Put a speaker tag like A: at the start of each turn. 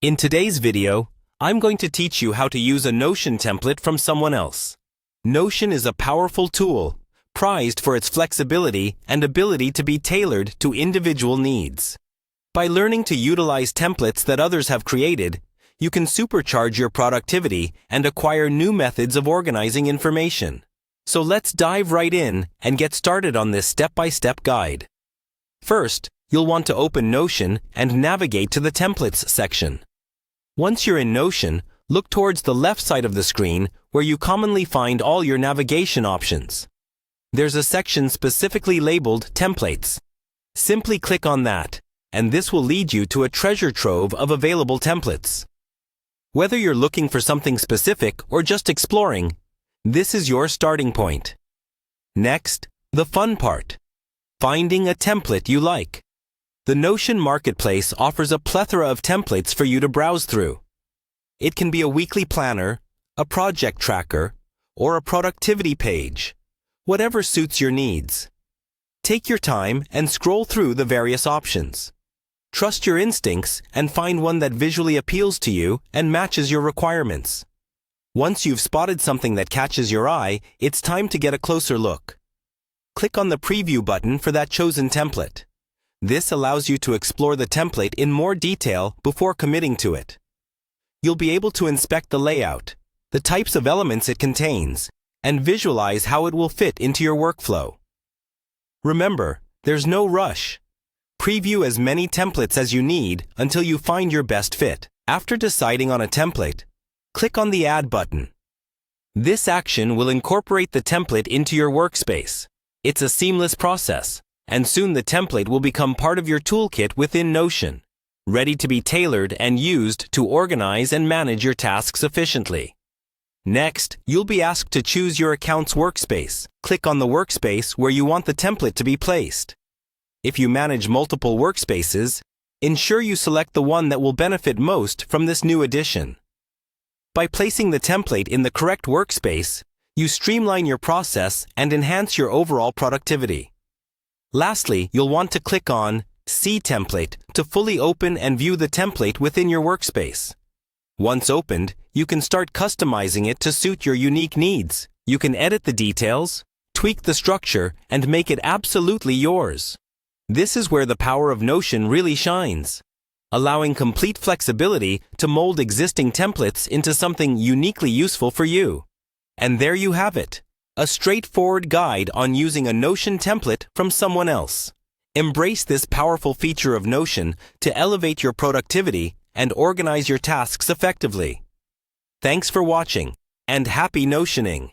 A: In today's video, I'm going to teach you how to use a Notion template from someone else. Notion is a powerful tool, prized for its flexibility and ability to be tailored to individual needs. By learning to utilize templates that others have created, you can supercharge your productivity and acquire new methods of organizing information. So let's dive right in and get started on this step-by-step guide. First, you'll want to open Notion and navigate to the Templates section. Once you're in Notion, look towards the left side of the screen where you commonly find all your navigation options. There's a section specifically labeled Templates. Simply click on that, and this will lead you to a treasure trove of available templates. Whether you're looking for something specific or just exploring, this is your starting point. Next, the fun part: finding a template you like. The Notion Marketplace offers a plethora of templates for you to browse through. It can be a weekly planner, a project tracker, or a productivity page, whatever suits your needs. Take your time and scroll through the various options. Trust your instincts and find one that visually appeals to you and matches your requirements. Once you've spotted something that catches your eye, it's time to get a closer look. Click on the Preview button for that chosen template. This allows you to explore the template in more detail before committing to it. You'll be able to inspect the layout, the types of elements it contains, and visualize how it will fit into your workflow. Remember, there's no rush. Preview as many templates as you need until you find your best fit. After deciding on a template, click on the Add button. This action will incorporate the template into your workspace. It's a seamless process, and soon the template will become part of your toolkit within Notion, ready to be tailored and used to organize and manage your tasks efficiently. Next, you'll be asked to choose your account's workspace. Click on the workspace where you want the template to be placed. If you manage multiple workspaces, ensure you select the one that will benefit most from this new addition. By placing the template in the correct workspace, you streamline your process and enhance your overall productivity. Lastly, you'll want to click on See Template to fully open and view the template within your workspace. Once opened, you can start customizing it to suit your unique needs. You can edit the details, tweak the structure, and make it absolutely yours. This is where the power of Notion really shines, allowing complete flexibility to mold existing templates into something uniquely useful for you. And there you have it. A straightforward guide on using a Notion template from someone else. Embrace this powerful feature of Notion to elevate your productivity and organize your tasks effectively. Thanks for watching, and happy Notioning!